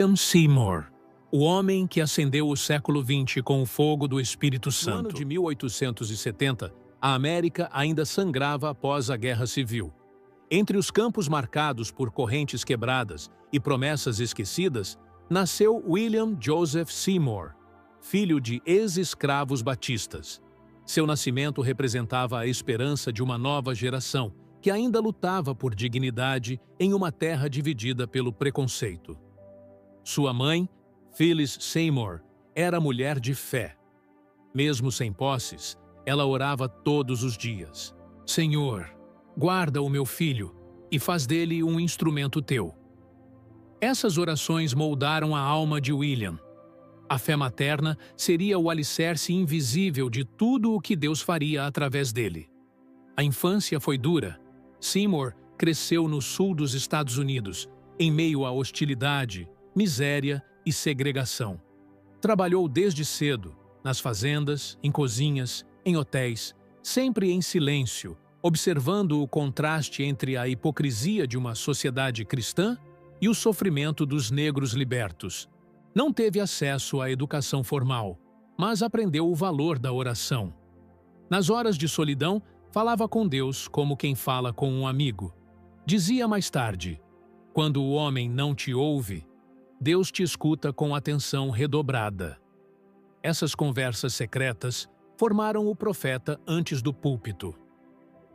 William Seymour, o homem que acendeu o século XX com o fogo do Espírito Santo. No ano de 1870, a América ainda sangrava após a Guerra Civil. Entre os campos marcados por correntes quebradas e promessas esquecidas, nasceu William Joseph Seymour, filho de ex-escravos batistas. Seu nascimento representava a esperança de uma nova geração que ainda lutava por dignidade em uma terra dividida pelo preconceito. Sua mãe, Phyllis Seymour, era mulher de fé. Mesmo sem posses, ela orava todos os dias. Senhor, guarda o meu filho e faz dele um instrumento teu. Essas orações moldaram a alma de William. A fé materna seria o alicerce invisível de tudo o que Deus faria através dele. A infância foi dura. Seymour cresceu no sul dos Estados Unidos, em meio à hostilidade, miséria e segregação. Trabalhou desde cedo, nas fazendas, em cozinhas, em hotéis, sempre em silêncio, observando o contraste entre a hipocrisia de uma sociedade cristã e o sofrimento dos negros libertos. Não teve acesso à educação formal, mas aprendeu o valor da oração. Nas horas de solidão, falava com Deus como quem fala com um amigo. Dizia mais tarde: quando o homem não te ouve, Deus te escuta com atenção redobrada. Essas conversas secretas formaram o profeta antes do púlpito.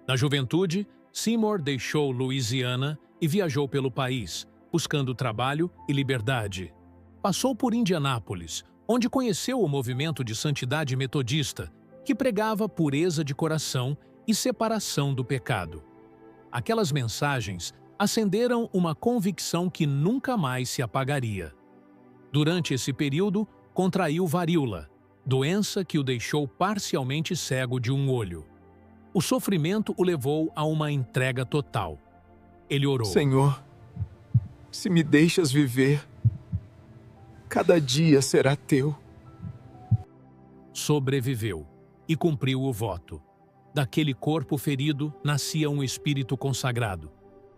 Na juventude, Seymour deixou Louisiana e viajou pelo país, buscando trabalho e liberdade. Passou por Indianápolis, onde conheceu o movimento de santidade metodista, que pregava pureza de coração e separação do pecado. Aquelas mensagens acenderam uma convicção que nunca mais se apagaria. Durante esse período, contraiu varíola, doença que o deixou parcialmente cego de um olho. O sofrimento o levou a uma entrega total. Ele orou: Senhor, se me deixas viver, cada dia será teu. Sobreviveu e cumpriu o voto. Daquele corpo ferido nascia um espírito consagrado.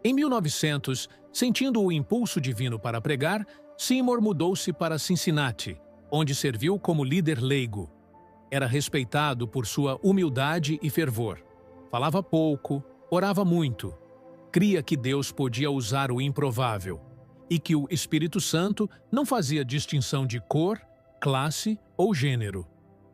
Em 1900, sentindo o impulso divino para pregar, Seymour mudou-se para Cincinnati, onde serviu como líder leigo. Era respeitado por sua humildade e fervor. Falava pouco, orava muito. Cria que Deus podia usar o improvável e que o Espírito Santo não fazia distinção de cor, classe ou gênero.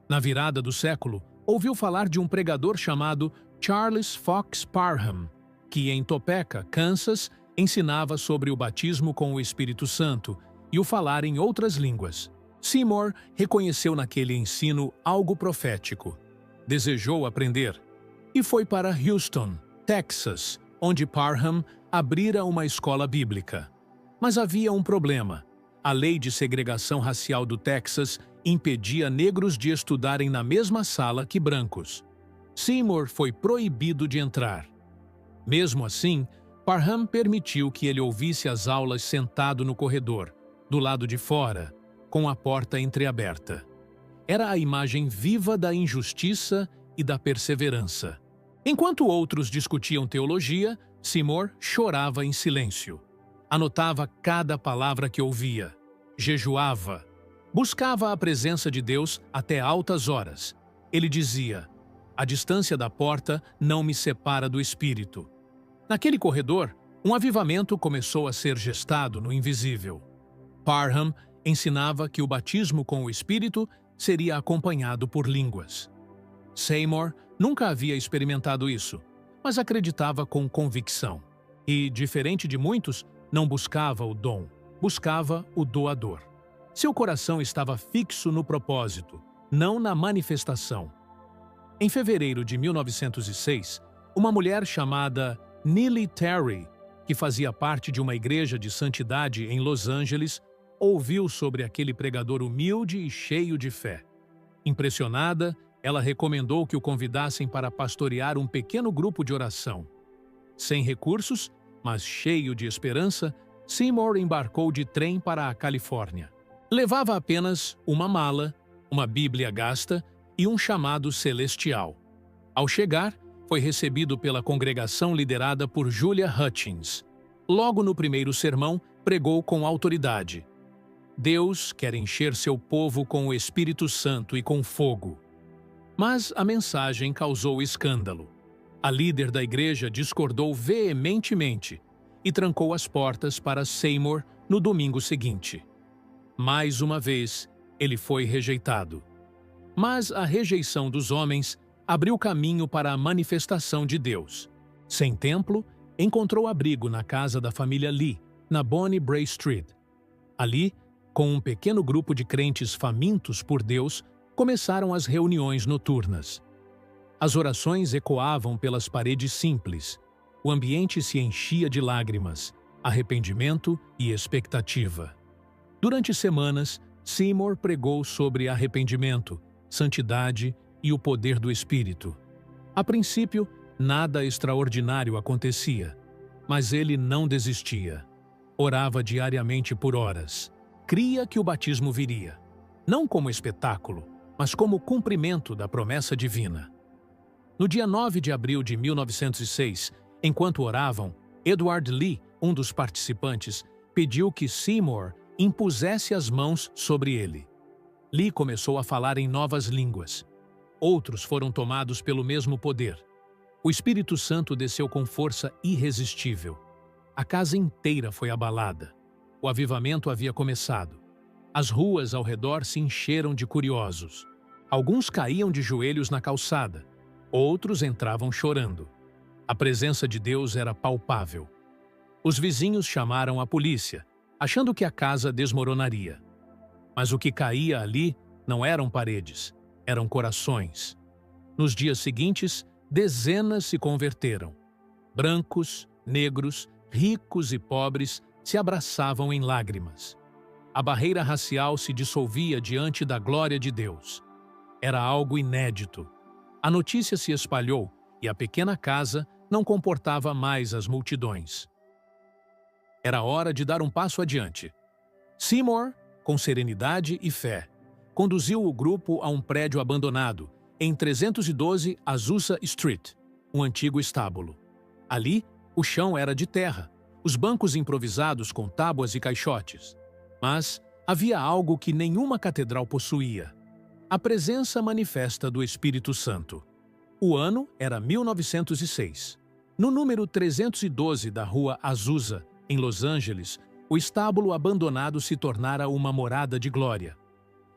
Na virada do século, ouviu falar de um pregador chamado Charles Fox Parham, que em Topeka, Kansas, ensinava sobre o batismo com o Espírito Santo e o falar em outras línguas. Seymour reconheceu naquele ensino algo profético. Desejou aprender e foi para Houston, Texas, onde Parham abrira uma escola bíblica. Mas havia um problema. A lei de segregação racial do Texas impedia negros de estudarem na mesma sala que brancos. Seymour foi proibido de entrar. Mesmo assim, Parham permitiu que ele ouvisse as aulas sentado no corredor, do lado de fora, com a porta entreaberta. Era a imagem viva da injustiça e da perseverança. Enquanto outros discutiam teologia, Seymour chorava em silêncio. Anotava cada palavra que ouvia. Jejuava. Buscava a presença de Deus até altas horas. Ele dizia: a distância da porta não me separa do Espírito. Naquele corredor, um avivamento começou a ser gestado no invisível. Parham ensinava que o batismo com o Espírito seria acompanhado por línguas. Seymour nunca havia experimentado isso, mas acreditava com convicção. E, diferente de muitos, não buscava o dom, buscava o doador. Seu coração estava fixo no propósito, não na manifestação. Em fevereiro de 1906, uma mulher chamada Neely Terry, que fazia parte de uma igreja de santidade em Los Angeles, ouviu sobre aquele pregador humilde e cheio de fé. Impressionada, ela recomendou que o convidassem para pastorear um pequeno grupo de oração. Sem recursos, mas cheio de esperança, Seymour embarcou de trem para a Califórnia. Levava apenas uma mala, uma Bíblia gasta e um chamado celestial. Ao chegar, foi recebido pela congregação liderada por Julia Hutchins. Logo no primeiro sermão, pregou com autoridade. Deus quer encher seu povo com o Espírito Santo e com fogo. Mas a mensagem causou escândalo. A líder da igreja discordou veementemente e trancou as portas para Seymour no domingo seguinte. Mais uma vez, ele foi rejeitado. Mas a rejeição dos homens abriu caminho para a manifestação de Deus. Sem templo, encontrou abrigo na casa da família Lee, na Bonnie Brae Street. Ali, com um pequeno grupo de crentes famintos por Deus, começaram as reuniões noturnas. As orações ecoavam pelas paredes simples. O ambiente se enchia de lágrimas, arrependimento e expectativa. Durante semanas, Seymour pregou sobre arrependimento, santidade e o poder do Espírito. A princípio, nada extraordinário acontecia, mas ele não desistia. Orava diariamente por horas. Cria que o batismo viria, não como espetáculo, mas como cumprimento da promessa divina. No dia 9 de abril de 1906, enquanto oravam, Edward Lee, um dos participantes, pediu que Seymour impusesse as mãos sobre ele. Lee começou a falar em novas línguas. Outros foram tomados pelo mesmo poder. O Espírito Santo desceu com força irresistível. A casa inteira foi abalada. O avivamento havia começado. As ruas ao redor se encheram de curiosos. Alguns caíam de joelhos na calçada. Outros entravam chorando. A presença de Deus era palpável. Os vizinhos chamaram a polícia, achando que a casa desmoronaria. Mas o que caía ali não eram paredes, eram corações. Nos dias seguintes, dezenas se converteram. Brancos, negros, ricos e pobres se abraçavam em lágrimas. A barreira racial se dissolvia diante da glória de Deus. Era algo inédito. A notícia se espalhou e a pequena casa não comportava mais as multidões. Era hora de dar um passo adiante. Seymour, com serenidade e fé, conduziu o grupo a um prédio abandonado, em 312 Azusa Street, um antigo estábulo. Ali, o chão era de terra, os bancos improvisados com tábuas e caixotes. Mas havia algo que nenhuma catedral possuía: a presença manifesta do Espírito Santo. O ano era 1906. No número 312 da rua Azusa, em Los Angeles, o estábulo abandonado se tornara uma morada de glória.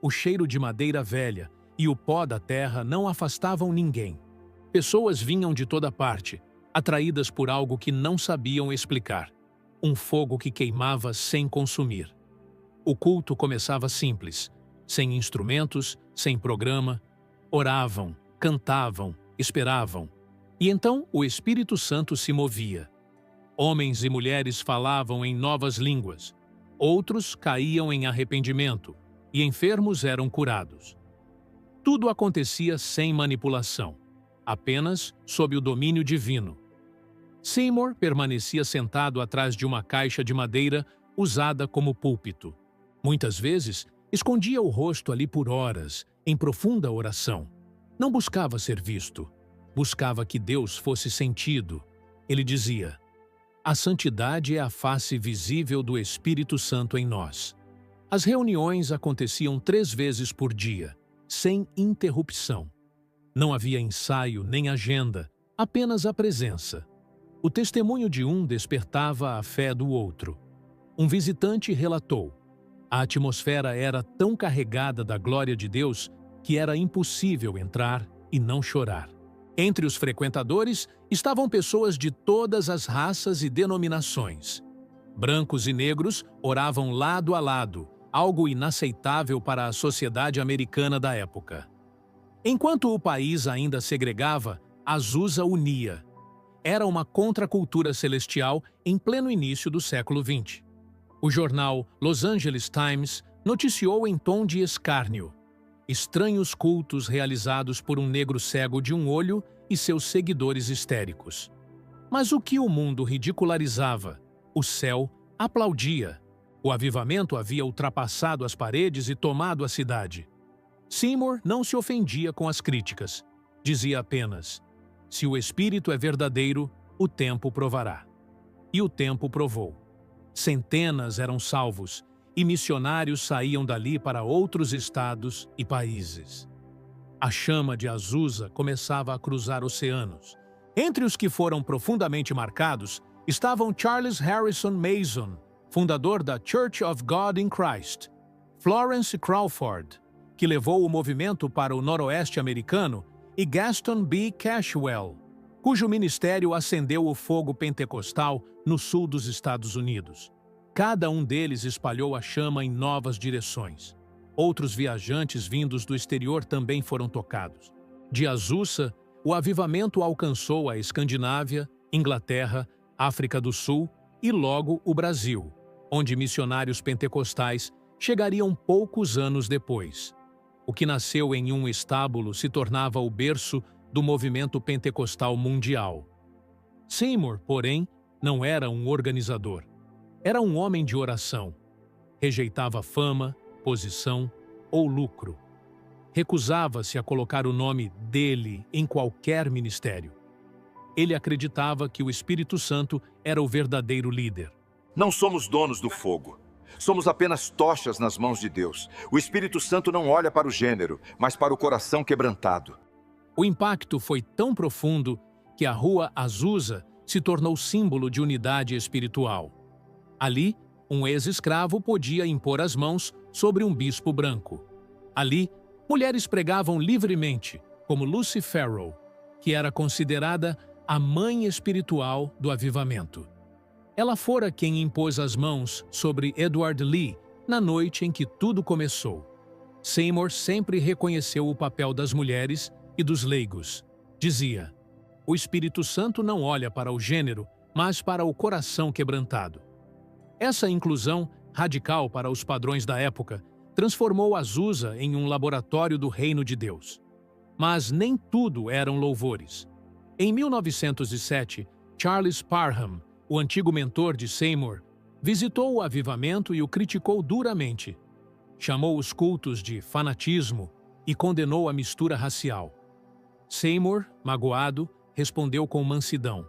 O cheiro de madeira velha e o pó da terra não afastavam ninguém. Pessoas vinham de toda parte, atraídas por algo que não sabiam explicar. Um fogo que queimava sem consumir. O culto começava simples, sem instrumentos, sem programa. Oravam, cantavam, esperavam. E então o Espírito Santo se movia. Homens e mulheres falavam em novas línguas. Outros caíam em arrependimento e enfermos eram curados. Tudo acontecia sem manipulação, apenas sob o domínio divino. Seymour permanecia sentado atrás de uma caixa de madeira usada como púlpito. Muitas vezes, escondia o rosto ali por horas, em profunda oração. Não buscava ser visto, buscava que Deus fosse sentido. Ele dizia: "A santidade é a face visível do Espírito Santo em nós." As reuniões aconteciam 3 vezes por dia, sem interrupção. Não havia ensaio nem agenda, apenas a presença. O testemunho de um despertava a fé do outro. Um visitante relatou: a atmosfera era tão carregada da glória de Deus que era impossível entrar e não chorar. Entre os frequentadores estavam pessoas de todas as raças e denominações. Brancos e negros oravam lado a lado, algo inaceitável para a sociedade americana da época. Enquanto o país ainda segregava, Azusa unia. Era uma contracultura celestial em pleno início do século XX. O jornal Los Angeles Times noticiou em tom de escárnio: estranhos cultos realizados por um negro cego de um olho e seus seguidores histéricos. Mas o que o mundo ridicularizava, o céu aplaudia. O avivamento havia ultrapassado as paredes e tomado a cidade. Seymour não se ofendia com as críticas. Dizia apenas: se o Espírito é verdadeiro, o tempo provará. E o tempo provou. Centenas eram salvos, e missionários saíam dali para outros estados e países. A chama de Azusa começava a cruzar oceanos. Entre os que foram profundamente marcados estavam Charles Harrison Mason, fundador da Church of God in Christ, Florence Crawford, que levou o movimento para o noroeste americano, e Gaston B. Cashwell, cujo ministério acendeu o fogo pentecostal no sul dos Estados Unidos. Cada um deles espalhou a chama em novas direções. Outros viajantes vindos do exterior também foram tocados. De Azusa, o avivamento alcançou a Escandinávia, Inglaterra, África do Sul e logo o Brasil, onde missionários pentecostais chegariam poucos anos depois. O que nasceu em um estábulo se tornava o berço do movimento pentecostal mundial. Seymour, porém, não era um organizador. Era um homem de oração. Rejeitava fama, posição ou lucro. Recusava-se a colocar o nome dele em qualquer ministério. Ele acreditava que o Espírito Santo era o verdadeiro líder. Não somos donos do fogo. Somos apenas tochas nas mãos de Deus. O Espírito Santo não olha para o gênero, mas para o coração quebrantado. O impacto foi tão profundo que a Rua Azusa se tornou símbolo de unidade espiritual. Ali, um ex-escravo podia impor as mãos sobre um bispo branco. Ali, mulheres pregavam livremente, como Lucy Farrow, que era considerada a mãe espiritual do avivamento. Ela fora quem impôs as mãos sobre Edward Lee na noite em que tudo começou. Seymour sempre reconheceu o papel das mulheres e dos leigos. Dizia: "O Espírito Santo não olha para o gênero, mas para o coração quebrantado." Essa inclusão, radical para os padrões da época, transformou Azusa em um laboratório do reino de Deus. Mas nem tudo eram louvores. Em 1907, Charles Parham, o antigo mentor de Seymour, visitou o avivamento e o criticou duramente. Chamou os cultos de fanatismo e condenou a mistura racial. Seymour, magoado, respondeu com mansidão: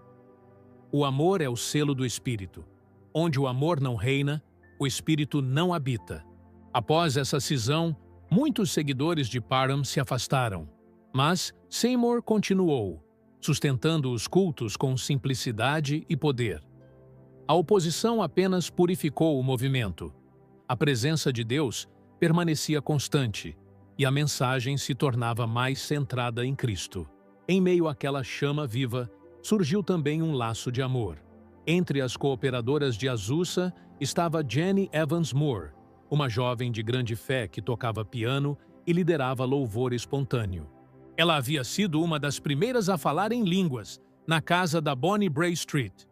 "O amor é o selo do Espírito. Onde o amor não reina, o Espírito não habita." Após essa cisão, muitos seguidores de Parham se afastaram. Mas Seymour continuou, sustentando os cultos com simplicidade e poder. A oposição apenas purificou o movimento. A presença de Deus permanecia constante e a mensagem se tornava mais centrada em Cristo. Em meio àquela chama viva, surgiu também um laço de amor. Entre as cooperadoras de Azusa estava Jenny Evans Moore, uma jovem de grande fé que tocava piano e liderava louvor espontâneo. Ela havia sido uma das primeiras a falar em línguas, na casa da Bonnie Bray Street.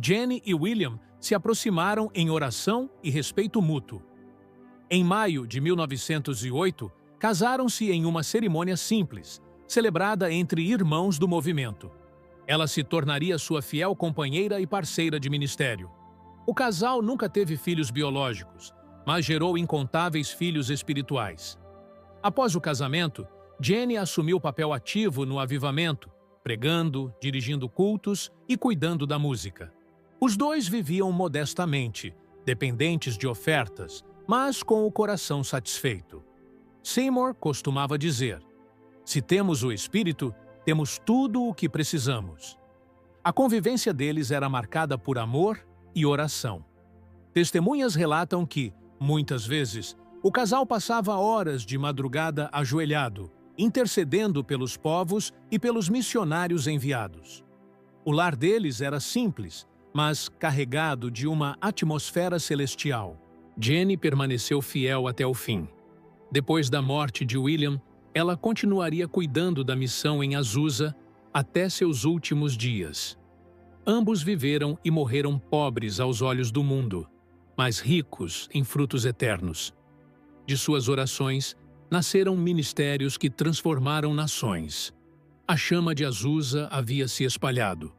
Jenny e William se aproximaram em oração e respeito mútuo. Em maio de 1908, casaram-se em uma cerimônia simples, celebrada entre irmãos do movimento. Ela se tornaria sua fiel companheira e parceira de ministério. O casal nunca teve filhos biológicos, mas gerou incontáveis filhos espirituais. Após o casamento, Jenny assumiu o papel ativo no avivamento, pregando, dirigindo cultos e cuidando da música. Os dois viviam modestamente, dependentes de ofertas, mas com o coração satisfeito. Seymour costumava dizer: "Se temos o Espírito, temos tudo o que precisamos." A convivência deles era marcada por amor e oração. Testemunhas relatam que, muitas vezes, o casal passava horas de madrugada ajoelhado, intercedendo pelos povos e pelos missionários enviados. O lar deles era simples, mas carregado de uma atmosfera celestial. Jenny permaneceu fiel até o fim. Depois da morte de William, ela continuaria cuidando da missão em Azusa até seus últimos dias. Ambos viveram e morreram pobres aos olhos do mundo, mas ricos em frutos eternos. De suas orações, nasceram ministérios que transformaram nações. A chama de Azusa havia se espalhado.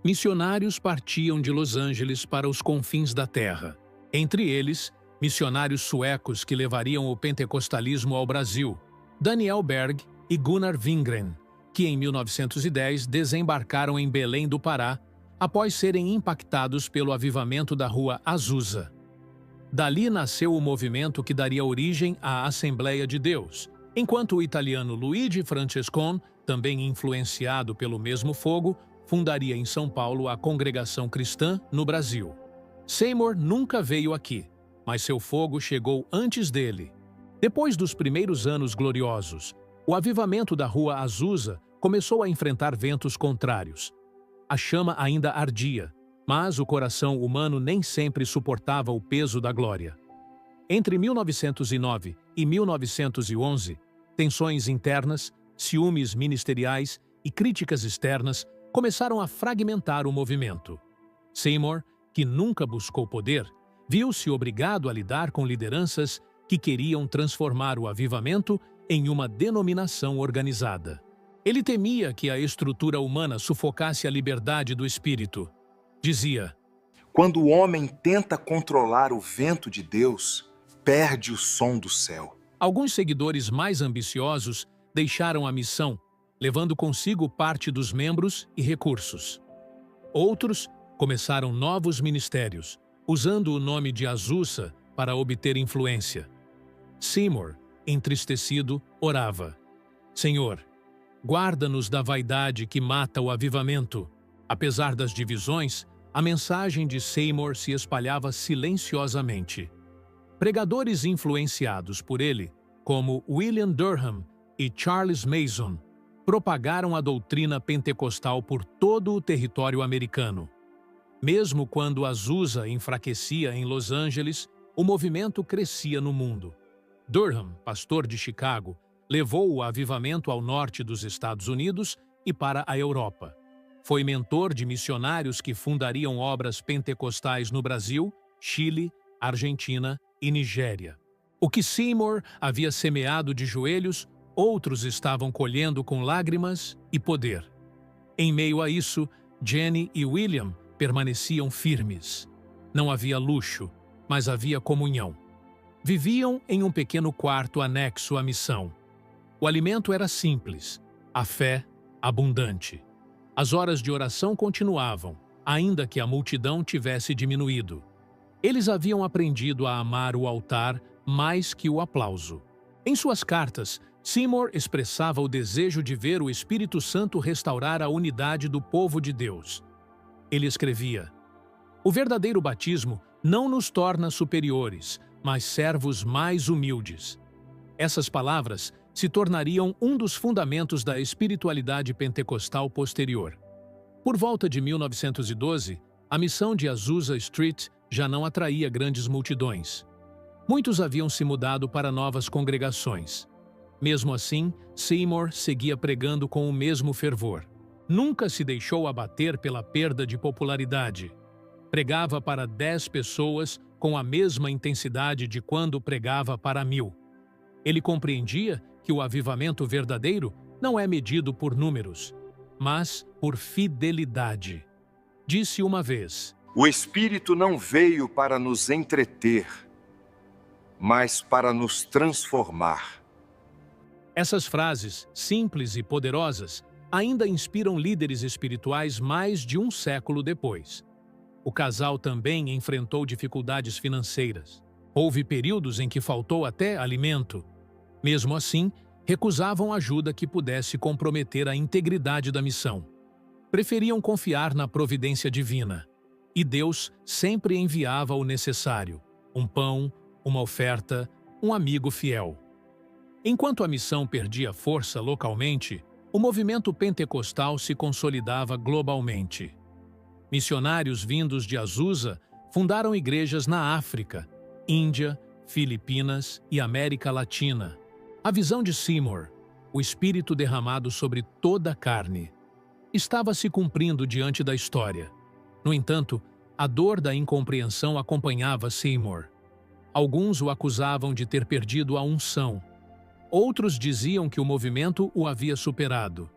Missionários partiam de Los Angeles para os confins da terra. Entre eles, missionários suecos que levariam o pentecostalismo ao Brasil, Daniel Berg e Gunnar Wingren, que em 1910 desembarcaram em Belém do Pará após serem impactados pelo avivamento da Rua Azusa. Dali nasceu o movimento que daria origem à Assembleia de Deus, enquanto o italiano Luigi Francescon, também influenciado pelo mesmo fogo, fundaria em São Paulo a Congregação Cristã no Brasil. Seymour nunca veio aqui, mas seu fogo chegou antes dele. Depois dos primeiros anos gloriosos, o avivamento da Rua Azusa começou a enfrentar ventos contrários. A chama ainda ardia, mas o coração humano nem sempre suportava o peso da glória. Entre 1909 e 1911, tensões internas, ciúmes ministeriais e críticas externas começaram a fragmentar o movimento. Seymour, que nunca buscou poder, viu-se obrigado a lidar com lideranças que queriam transformar o avivamento em uma denominação organizada. Ele temia que a estrutura humana sufocasse a liberdade do espírito. Dizia: quando o homem tenta controlar o vento de Deus, perde o som do céu. Alguns seguidores mais ambiciosos deixaram a missão, levando consigo parte dos membros e recursos. Outros começaram novos ministérios, usando o nome de Azusa para obter influência. Seymour, entristecido, orava: Senhor, guarda-nos da vaidade que mata o avivamento. Apesar das divisões, a mensagem de Seymour se espalhava silenciosamente. Pregadores influenciados por ele, como William Durham e Charles Mason, propagaram a doutrina pentecostal por todo o território americano. Mesmo quando Azusa enfraquecia em Los Angeles, o movimento crescia no mundo. Durham, pastor de Chicago, levou o avivamento ao norte dos Estados Unidos e para a Europa. Foi mentor de missionários que fundariam obras pentecostais no Brasil, Chile, Argentina e Nigéria. O que Seymour havia semeado de joelhos, outros estavam colhendo com lágrimas e poder. Em meio a isso, Jenny e William permaneciam firmes. Não havia luxo, mas havia comunhão. Viviam em um pequeno quarto anexo à missão. O alimento era simples, a fé abundante. As horas de oração continuavam, ainda que a multidão tivesse diminuído. Eles haviam aprendido a amar o altar mais que o aplauso. Em suas cartas, Seymour expressava o desejo de ver o Espírito Santo restaurar a unidade do povo de Deus. Ele escrevia: o verdadeiro batismo não nos torna superiores, mas servos mais humildes. Essas palavras se tornariam um dos fundamentos da espiritualidade pentecostal posterior. Por volta de 1912, a missão de Azusa Street já não atraía grandes multidões. Muitos haviam se mudado para novas congregações. Mesmo assim, Seymour seguia pregando com o mesmo fervor. Nunca se deixou abater pela perda de popularidade. Pregava para 10 pessoas com a mesma intensidade de quando pregava para 1000. Ele compreendia que o avivamento verdadeiro não é medido por números, mas por fidelidade. Disse uma vez: o Espírito não veio para nos entreter, mas para nos transformar. Essas frases, simples e poderosas, ainda inspiram líderes espirituais mais de um século depois. O casal também enfrentou dificuldades financeiras. Houve períodos em que faltou até alimento. Mesmo assim, recusavam ajuda que pudesse comprometer a integridade da missão. Preferiam confiar na providência divina. E Deus sempre enviava o necessário: um pão, uma oferta, um amigo fiel. Enquanto a missão perdia força localmente, o movimento pentecostal se consolidava globalmente. Missionários vindos de Azusa fundaram igrejas na África, Índia, Filipinas e América Latina. A visão de Seymour, o Espírito derramado sobre toda a carne, estava se cumprindo diante da história. No entanto, a dor da incompreensão acompanhava Seymour. Alguns o acusavam de ter perdido a unção. Outros diziam que o movimento o havia superado.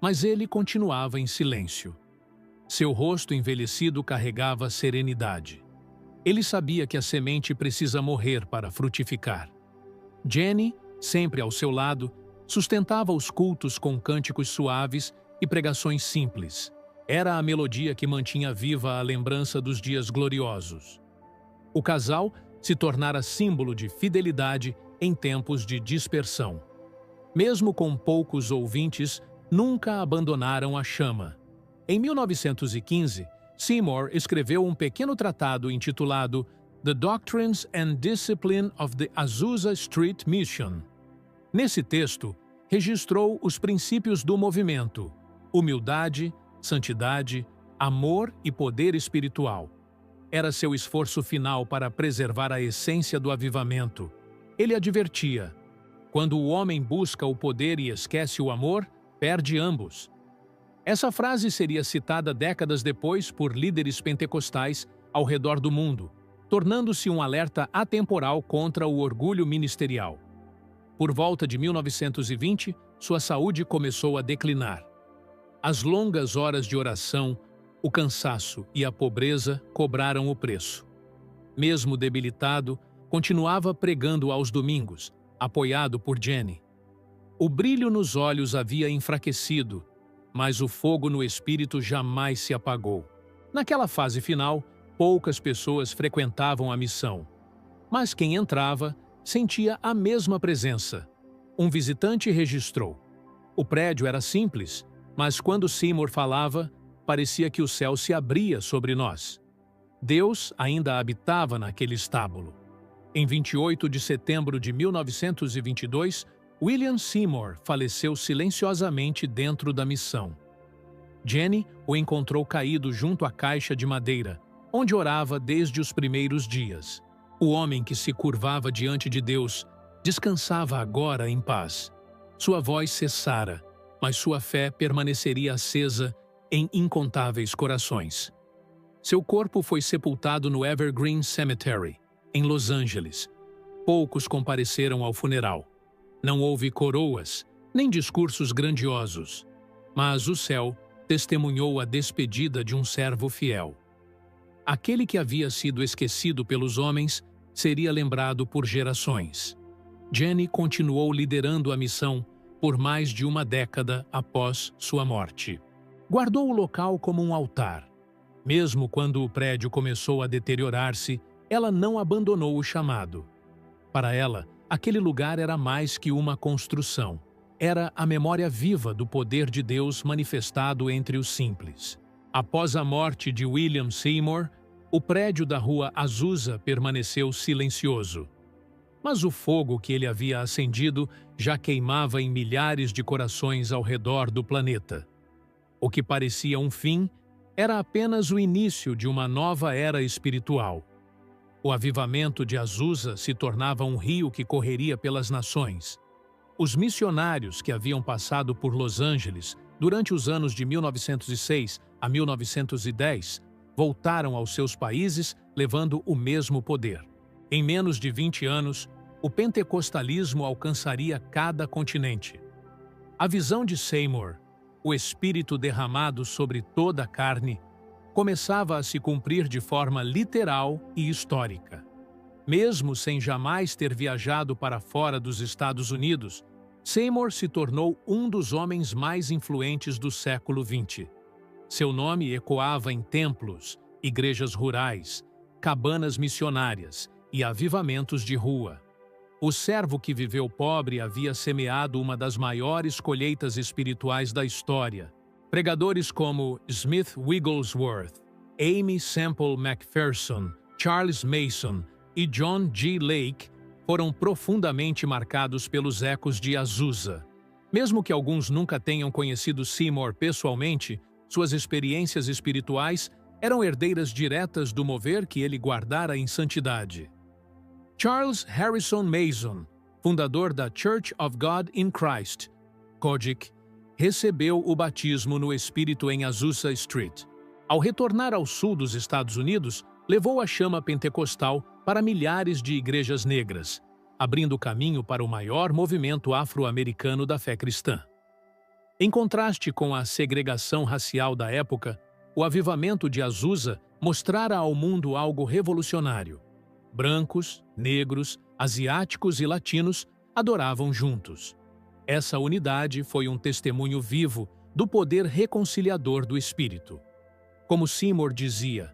Mas ele continuava em silêncio. Seu rosto envelhecido carregava serenidade. Ele sabia que a semente precisa morrer para frutificar. Jenny, sempre ao seu lado, sustentava os cultos com cânticos suaves e pregações simples. Era a melodia que mantinha viva a lembrança dos dias gloriosos. O casal se tornara símbolo de fidelidade em tempos de dispersão. Mesmo com poucos ouvintes, nunca abandonaram a chama. Em 1915, Seymour escreveu um pequeno tratado intitulado The Doctrines and Discipline of the Azusa Street Mission. Nesse texto, registrou os princípios do movimento: humildade, santidade, amor e poder espiritual. Era seu esforço final para preservar a essência do avivamento. Ele advertia: quando o homem busca o poder e esquece o amor, perde ambos. Essa frase seria citada décadas depois por líderes pentecostais ao redor do mundo, tornando-se um alerta atemporal contra o orgulho ministerial. Por volta de 1920, sua saúde começou a declinar. As longas horas de oração, o cansaço e a pobreza cobraram o preço. Mesmo debilitado, continuava pregando aos domingos, apoiado por Jenny. O brilho nos olhos havia enfraquecido, mas o fogo no espírito jamais se apagou. Naquela fase final, poucas pessoas frequentavam a missão. Mas quem entrava sentia a mesma presença. Um visitante registrou: o prédio era simples, mas quando Seymour falava, parecia que o céu se abria sobre nós. Deus ainda habitava naquele estábulo. Em 28 de setembro de 1922, William Seymour faleceu silenciosamente dentro da missão. Jenny o encontrou caído junto à caixa de madeira, onde orava desde os primeiros dias. O homem que se curvava diante de Deus descansava agora em paz. Sua voz cessara, mas sua fé permaneceria acesa em incontáveis corações. Seu corpo foi sepultado no Evergreen Cemetery, em Los Angeles. Poucos compareceram ao funeral. Não houve coroas, nem discursos grandiosos, mas o céu testemunhou a despedida de um servo fiel. Aquele que havia sido esquecido pelos homens seria lembrado por gerações. Jenny continuou liderando a missão por mais de uma década após sua morte. Guardou o local como um altar. Mesmo quando o prédio começou a deteriorar-se, ela não abandonou o chamado. Para ela, aquele lugar era mais que uma construção. Era a memória viva do poder de Deus manifestado entre os simples. Após a morte de William Seymour, o prédio da rua Azusa permaneceu silencioso. Mas o fogo que ele havia acendido já queimava em milhares de corações ao redor do planeta. O que parecia um fim era apenas o início de uma nova era espiritual. O avivamento de Azusa se tornava um rio que correria pelas nações. Os missionários que haviam passado por Los Angeles durante os anos de 1906 a 1910 voltaram aos seus países levando o mesmo poder. Em menos de 20 anos, o pentecostalismo alcançaria cada continente. A visão de Seymour, o Espírito derramado sobre toda a carne, começava a se cumprir de forma literal e histórica. Mesmo sem jamais ter viajado para fora dos Estados Unidos, Seymour se tornou um dos homens mais influentes do século XX. Seu nome ecoava em templos, igrejas rurais, cabanas missionárias e avivamentos de rua. O servo que viveu pobre havia semeado uma das maiores colheitas espirituais da história. Pregadores como Smith Wigglesworth, Amy Semple McPherson, Charles Mason e John G. Lake foram profundamente marcados pelos ecos de Azusa. Mesmo que alguns nunca tenham conhecido Seymour pessoalmente, suas experiências espirituais eram herdeiras diretas do mover que ele guardara em santidade. Charles Harrison Mason, fundador da Church of God in Christ, COGIC, recebeu o batismo no Espírito em Azusa Street. Ao retornar ao sul dos Estados Unidos, levou a chama pentecostal para milhares de igrejas negras, abrindo caminho para o maior movimento afro-americano da fé cristã. Em contraste com a segregação racial da época, o avivamento de Azusa mostrara ao mundo algo revolucionário. Brancos, negros, asiáticos e latinos adoravam juntos. Essa unidade foi um testemunho vivo do poder reconciliador do Espírito. Como Seymour dizia,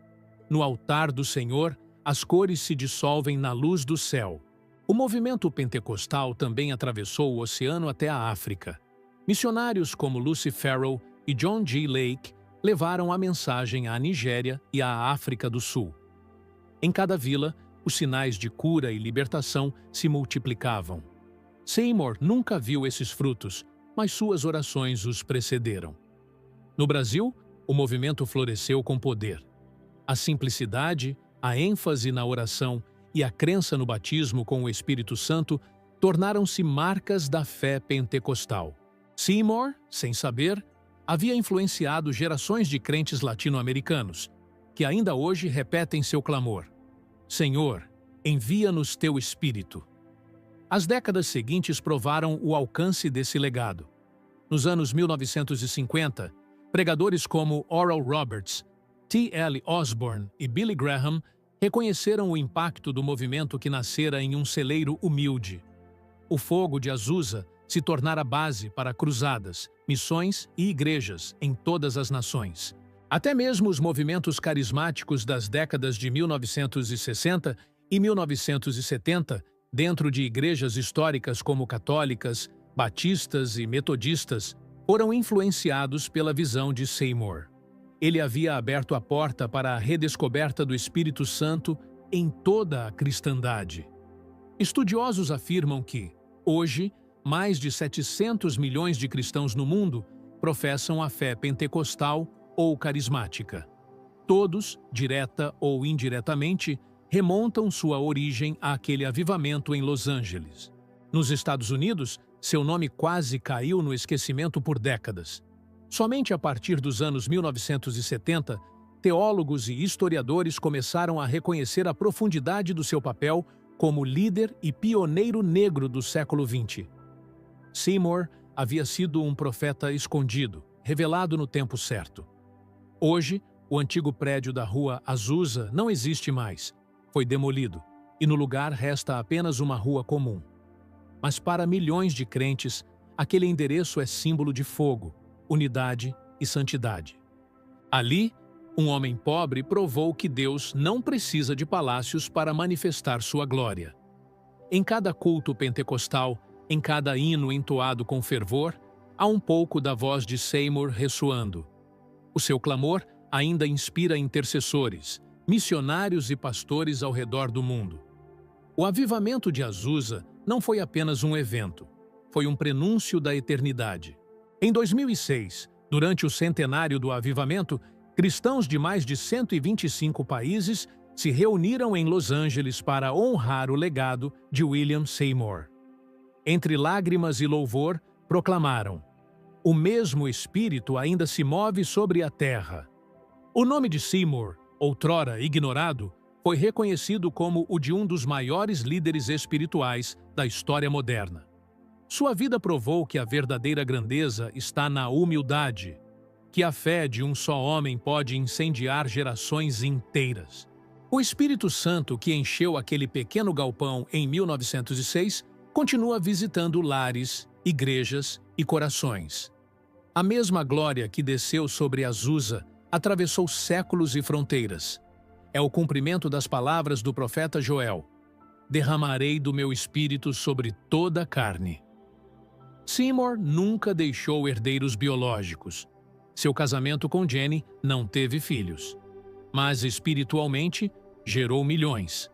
no altar do Senhor, as cores se dissolvem na luz do céu. O movimento pentecostal também atravessou o oceano até a África. Missionários como Lucy Farrell e John G. Lake levaram a mensagem à Nigéria e à África do Sul. Em cada vila, os sinais de cura e libertação se multiplicavam. Seymour nunca viu esses frutos, mas suas orações os precederam. No Brasil, o movimento floresceu com poder. A simplicidade, a ênfase na oração e a crença no batismo com o Espírito Santo tornaram-se marcas da fé pentecostal. Seymour, sem saber, havia influenciado gerações de crentes latino-americanos, que ainda hoje repetem seu clamor: Senhor, envia-nos teu Espírito. As décadas seguintes provaram o alcance desse legado. Nos anos 1950, pregadores como Oral Roberts, T.L. Osborne e Billy Graham reconheceram o impacto do movimento que nascera em um celeiro humilde. O fogo de Azusa se tornara base para cruzadas, missões e igrejas em todas as nações. Até mesmo os movimentos carismáticos das décadas de 1960 e 1970, dentro de igrejas históricas como católicas, batistas e metodistas, foram influenciados pela visão de Seymour. Ele havia aberto a porta para a redescoberta do Espírito Santo em toda a cristandade. Estudiosos afirmam que, hoje, mais de 700 milhões de cristãos no mundo professam a fé pentecostal ou carismática. Todos, direta ou indiretamente, remontam sua origem àquele avivamento em Los Angeles. Nos Estados Unidos, seu nome quase caiu no esquecimento por décadas. Somente a partir dos anos 1970, teólogos e historiadores começaram a reconhecer a profundidade do seu papel como líder e pioneiro negro do século XX. Seymour havia sido um profeta escondido, revelado no tempo certo. Hoje, o antigo prédio da rua Azusa não existe mais. Foi demolido, e no lugar resta apenas uma rua comum. Mas para milhões de crentes, aquele endereço é símbolo de fogo, unidade e santidade. Ali, um homem pobre provou que Deus não precisa de palácios para manifestar sua glória. Em cada culto pentecostal, em cada hino entoado com fervor, há um pouco da voz de Seymour ressoando. O seu clamor ainda inspira intercessores, missionários e pastores ao redor do mundo. O avivamento de Azusa não foi apenas um evento, foi um prenúncio da eternidade. Em 2006, durante o centenário do avivamento, cristãos de mais de 125 países se reuniram em Los Angeles para honrar o legado de William Seymour. Entre lágrimas e louvor, proclamaram: o mesmo Espírito ainda se move sobre a terra. O nome de Seymour, outrora ignorado, foi reconhecido como o de um dos maiores líderes espirituais da história moderna. Sua vida provou que a verdadeira grandeza está na humildade, que a fé de um só homem pode incendiar gerações inteiras. O Espírito Santo que encheu aquele pequeno galpão em 1906 continua visitando lares, igrejas e corações. A mesma glória que desceu sobre Azusa atravessou séculos e fronteiras. É o cumprimento das palavras do profeta Joel: derramarei do meu espírito sobre toda a carne. Seymour nunca deixou herdeiros biológicos. Seu casamento com Jenny não teve filhos. Mas espiritualmente, gerou milhões.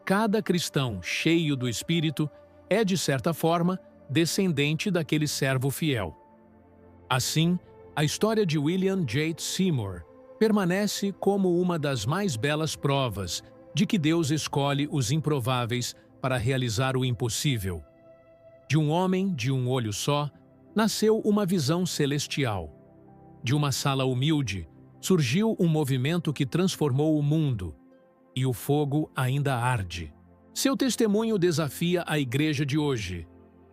Cada cristão cheio do Espírito é, de certa forma, descendente daquele servo fiel. Assim, a história de William J. Seymour permanece como uma das mais belas provas de que Deus escolhe os improváveis para realizar o impossível. De um homem de um olho só, nasceu uma visão celestial. De uma sala humilde, surgiu um movimento que transformou o mundo, e o fogo ainda arde. Seu testemunho desafia a igreja de hoje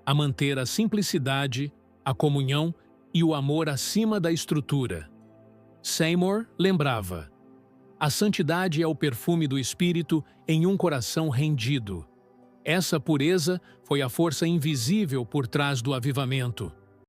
a manter a simplicidade, a comunhão e o amor acima da estrutura. Seymour lembrava: a santidade é o perfume do Espírito em um coração rendido. Essa pureza foi a força invisível por trás do avivamento.